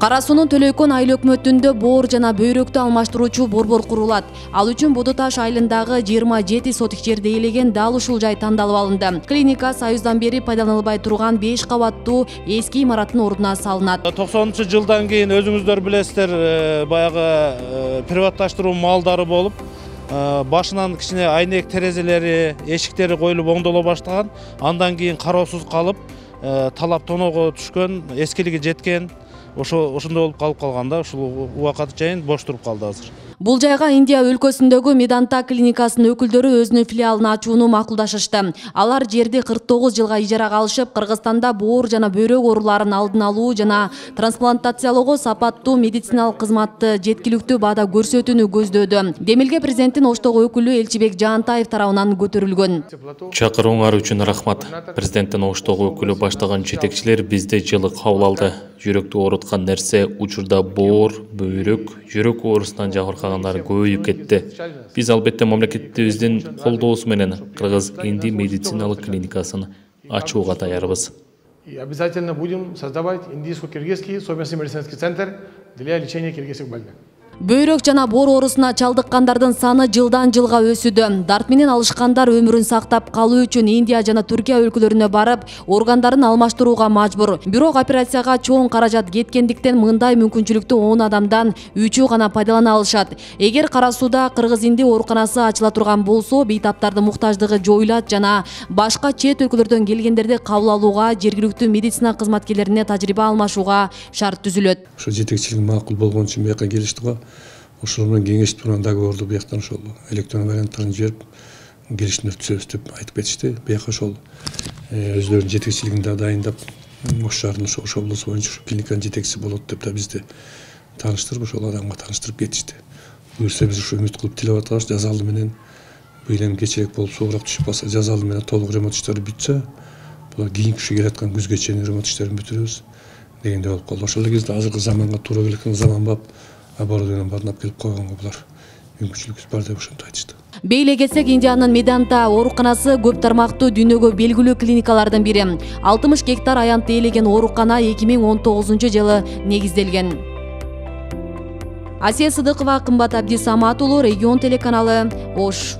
Кара суунун Төлөйкөн айыл өкмөтүндө боор жана бөйрөктү алмаштыруучу борбор курулат. Ал үчүн Боду Таш айылындагы 27 сотик жерде ээлеген дал ушул жай тандалып алынды. Клиника Союздан бери пайдаланылбай турган 5 кабаттуу эски имараттын ордуна салынат. 90-жылдан кийин өзүңүздөр билесиздер, баягы приватташтыруу малдары болуп, башынан кичине айнек терезелери, эшиктери коюлуп оңдоло баштаган. Андан кийин кароосуз калып, талап тоноого түшкөн, эскилиги жеткен. Ошондой болуп калып калганда, ушул убакыт жайын бош туруп калды азыр. Бул жайга Индия өлкөсүндөгү Меданта клиникасынын өкүлдөрү өзүнүн филиалын ачууну макулдашышты. Алар жерди 49 жылга ижарага алышып, Кыргызстанда боор жана бөйрөк ооруларын алдын алуу жана трансплантациялоого сапаттуу медициналык кызматты жеткиликтүү баада көрсөтүүнү көздөөдү. Демилге президенттин Оштогу өкүлү Элчибек Жаантаев тарабынан көтөрүлгөн. Чакырууңар үчүн рахмат. Президенттин Оштогу өкүлү баштаган жетекчилер бизди жылы кабыл алды. Жүрөктү ооруткан нерсе учурда боор, бөйрөк, жүрөк оорусунан жабыркагандар көбөйүп кетти. Биз албетте мамлекетибиздин колдоосу менен Кыргыз Инди медициналык клиникасын ачууга даярбыз. И обязательно будем создавать индийско-киргизский совместный медицинский центр для лечения киргизских больных. Бөйрөк жана боор оорусуна чалдыккандардын саны жылдан жылга өсүүдө. Дарт менен алышкандар өмүрүн сактап калуу үчүн Индия жана Түркия өлкөлөрүнө барып, органдарын алмаштырууга мажбур. Бирок операцияга чоң каражат кеткендиктен мындай мүмкүнчүлүктү 10 адамдан 3-ü гана пайдалана алышат. Эгер Кара сууда Кыргыз Инди ооруканасы ачыла турган болсо, бейтаптардын муктаждыгы жоюлат жана башка чет өлкөлөрдөн келгендерди кабыл алууга, жергиликтүү медицина кызматкерлерине тажрыйба алмашууга шарт түзүлөт. Ошо жетекчилик макул болгон үчүн бияка келиштик. Ошол менен кеңешип турган договорду бияктан ошол электронный варианттарын жиберип келишимдер түзөбүз деп айтып кетишти. Бияка ошол өздөрүнүн жетекчилигинде дайындап, ош шаарынын ош облусу боюнча клиниканын жетекчиси болот деп да бизди тааныштырып, ошол адамга тааныштырып кетишти. Буюрса биз ушу үмүт кылып тилеп атабыз, жаз алды менен быйыл эми кечирээк болуп суугураак түшүп калса, жаз алды менен толук ремонт иштери бүтсө, булар кийинки ушу келаткан күзгө чейин ремонт иштерин бүтүрөбүз дегенде болуп калды. Ошол эле кезде азыркы заманга туура келген заманбап оборудованием баардык келип койгонго булар мүмкүнчүлүгүбүз бар деп ошентип айтышты. Бейле кетсек, Индиянын Меданта ооруканасы көп тармактуу дүйнөгө белгилүү клиникалардын бири. 60 гектар аянтты ээлеген оорукана 2019-жылы негизделген. Асия Сыдыкова, Кымбат Абдисамат уулу, Регион телеканалы, Ош.